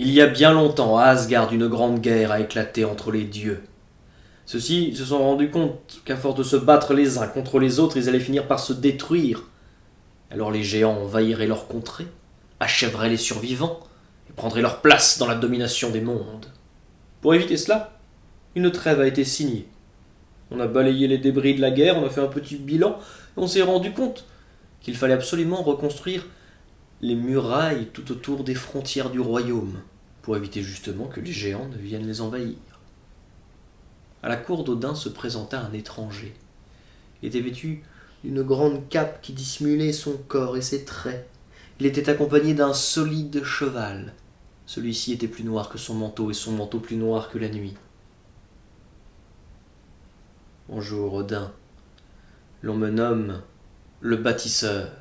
Il y a bien longtemps, à Asgard, une grande guerre a éclaté entre les dieux. Ceux-ci se sont rendus compte qu'à force de se battre les uns contre les autres, ils allaient finir par se détruire. Alors les géants envahiraient leurs contrées, achèveraient les survivants et prendraient leur place dans la domination des mondes. Pour éviter cela, une trêve a été signée. On a balayé les débris de la guerre, on a fait un petit bilan et on s'est rendu compte qu'il fallait absolument reconstruire les murailles tout autour des frontières du royaume pour éviter justement que les géants ne viennent les envahir. À la cour d'Odin se présenta un étranger. Il était vêtu d'une grande cape qui dissimulait son corps et ses traits. Il était accompagné d'un solide cheval. Celui-ci était plus noir que son manteau et son manteau plus noir que la nuit. Bonjour Odin. L'on me nomme le bâtisseur.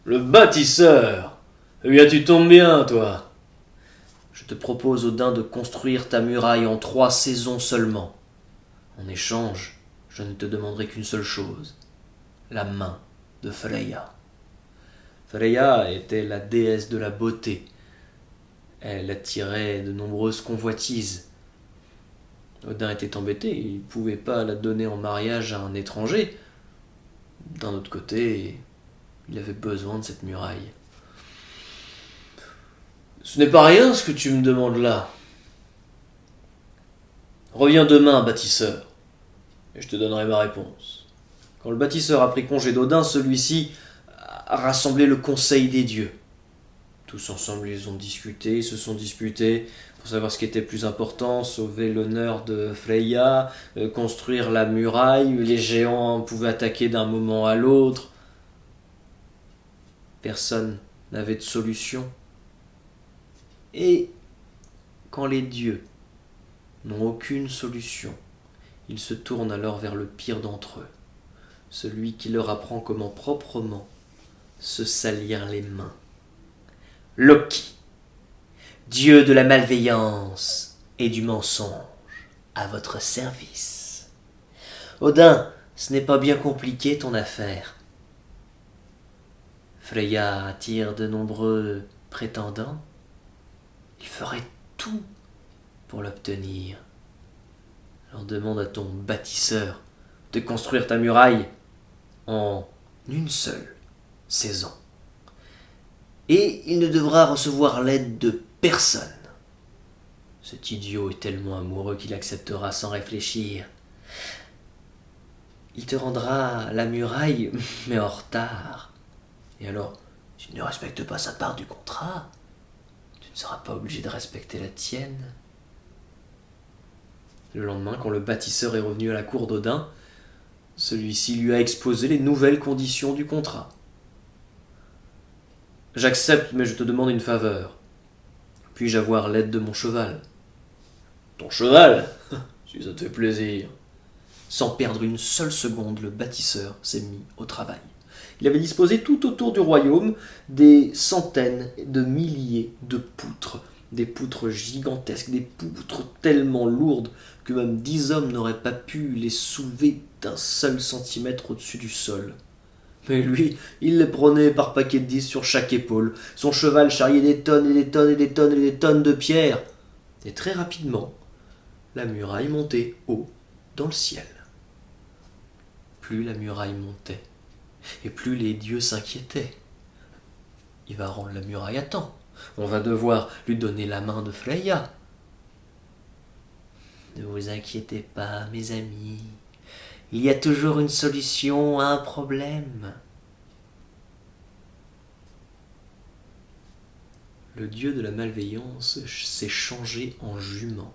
Le bâtisseur. Eh bien tu tombes bien, toi. Je te propose, Odin, de construire ta muraille en 3 saisons seulement. En échange, je ne te demanderai qu'une seule chose, la main de Freya. Freya était la déesse de la beauté. Elle attirait de nombreuses convoitises. Odin était embêté, il ne pouvait pas la donner en mariage à un étranger. D'un autre côté, il avait besoin de cette muraille. Ce n'est pas rien ce que tu me demandes là. Reviens demain, bâtisseur, et je te donnerai ma réponse. Quand le bâtisseur a pris congé d'Odin, celui-ci a rassemblé le conseil des dieux. Tous ensemble, ils ont discuté, ils se sont disputés pour savoir ce qui était plus important, sauver l'honneur de Freya, construire la muraille, les géants pouvaient attaquer d'un moment à l'autre. Personne n'avait de solution. Et quand les dieux n'ont aucune solution, ils se tournent alors vers le pire d'entre eux, celui qui leur apprend comment proprement se salir les mains. Loki, dieu de la malveillance et du mensonge, à votre service. Odin, ce n'est pas bien compliqué ton affaire. Freya attire de nombreux prétendants. Il ferait tout pour l'obtenir. Alors demande à ton bâtisseur de construire ta muraille en une seule saison. Et il ne devra recevoir l'aide de personne. Cet idiot est tellement amoureux qu'il acceptera sans réfléchir. Il te rendra la muraille, mais en retard. Et alors, s'il ne respecte pas sa part du contrat, tu ne seras pas obligé de respecter la tienne. Le lendemain, quand le bâtisseur est revenu à la cour d'Odin, celui-ci lui a exposé les nouvelles conditions du contrat. J'accepte, mais je te demande une faveur. Puis-je avoir l'aide de mon cheval? Ton cheval? Si ça te fait plaisir. Sans perdre une seule seconde, le bâtisseur s'est mis au travail. Il avait disposé tout autour du royaume des centaines de milliers de poutres, des poutres gigantesques, des poutres tellement lourdes que même 10 hommes n'auraient pas pu les soulever d'un seul centimètre au-dessus du sol. Mais lui, il les prenait par paquets de 10 sur chaque épaule. Son cheval charriait des tonnes et des tonnes et des tonnes et des tonnes de pierres. Et très rapidement, la muraille montait haut dans le ciel. Plus la muraille montait, et plus les dieux s'inquiétaient. Il va rendre la muraille à temps. On va devoir lui donner la main de Freya. Ne vous inquiétez pas, mes amis. Il y a toujours une solution à un problème. Le dieu de la malveillance s'est changé en jument.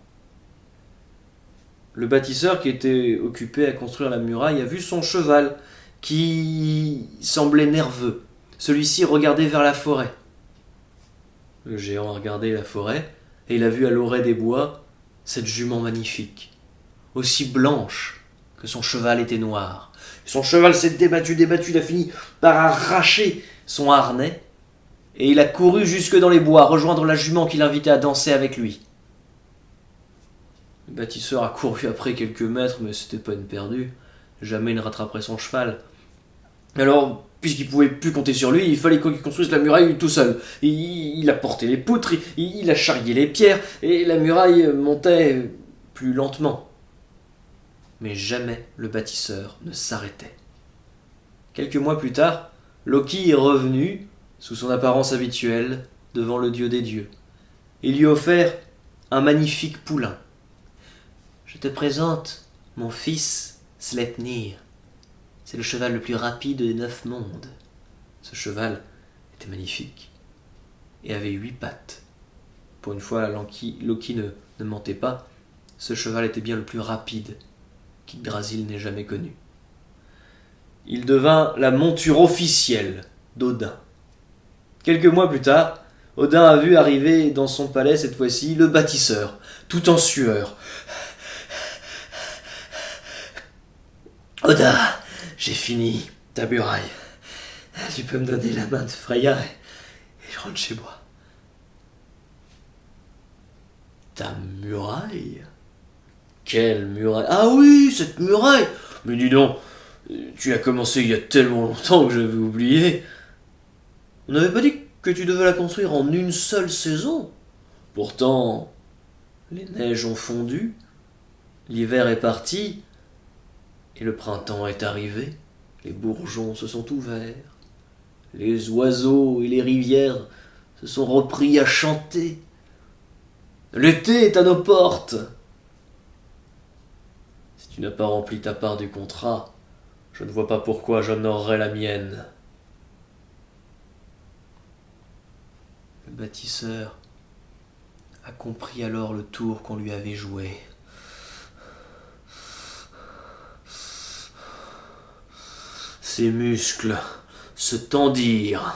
Le bâtisseur qui était occupé à construire la muraille a vu son cheval qui semblait nerveux. Celui-ci regardait vers la forêt. Le géant a regardé la forêt et il a vu à l'orée des bois cette jument magnifique, aussi blanche que son cheval était noir. Son cheval s'est débattu, il a fini par arracher son harnais et il a couru jusque dans les bois, rejoindre la jument qui l'invitait à danser avec lui. Le bâtisseur a couru après quelques mètres, mais c'était pas une perdue. Jamais il ne rattraperait son cheval. Alors, puisqu'il pouvait plus compter sur lui, il fallait qu'il construise la muraille tout seul. Il a porté les poutres, il a charrié les pierres, et la muraille montait plus lentement. Mais jamais le bâtisseur ne s'arrêtait. Quelques mois plus tard, Loki est revenu, sous son apparence habituelle, devant le dieu des dieux. Il lui a offert un magnifique poulain. Je te présente mon fils Sleipnir. C'est le cheval le plus rapide des 9 mondes. Ce cheval était magnifique et avait 8 pattes. Pour une fois, Loki ne mentait pas. Ce cheval était bien le plus rapide qu'Yggdrasil n'ait jamais connu. Il devint la monture officielle d'Odin. Quelques mois plus tard, Odin a vu arriver dans son palais cette fois-ci le bâtisseur, tout en sueur. Odin, j'ai fini ta muraille. Tu peux me donner la main de Freya et je rentre chez moi. Ta muraille? Quelle muraille? Ah oui, cette muraille! Mais dis donc, tu as commencé il y a tellement longtemps que j'avais oublié. On n'avait pas dit que tu devais la construire en une seule saison. Pourtant, les neiges ont fondu, l'hiver est parti, et le printemps est arrivé. Les bourgeons se sont ouverts, les oiseaux et les rivières se sont repris à chanter. L'été est à nos portes. Si tu n'as pas rempli ta part du contrat, je ne vois pas pourquoi j'honorerais la mienne. Le bâtisseur a compris alors le tour qu'on lui avait joué. Ses muscles se tendirent,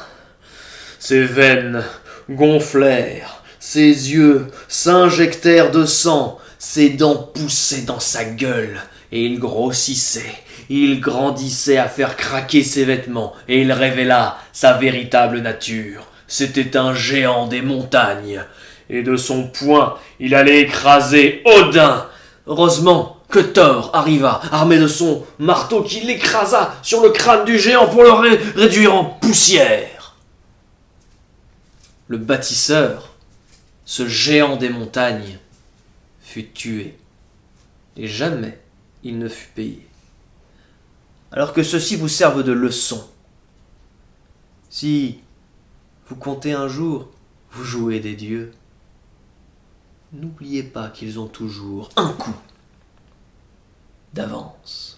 ses veines gonflèrent, ses yeux s'injectèrent de sang, ses dents poussaient dans sa gueule, et il grossissait, il grandissait à faire craquer ses vêtements, et il révéla sa véritable nature. C'était un géant des montagnes, et de son poing, il allait écraser Odin. Heureusement que Thor arriva, armé de son marteau qui l'écrasa sur le crâne du géant pour le réduire en poussière. Le bâtisseur, ce géant des montagnes, fut tué, et jamais il ne fut payé. Alors que ceci vous serve de leçon. Si vous comptez un jour vous jouer des dieux, n'oubliez pas qu'ils ont toujours un coup d'avance.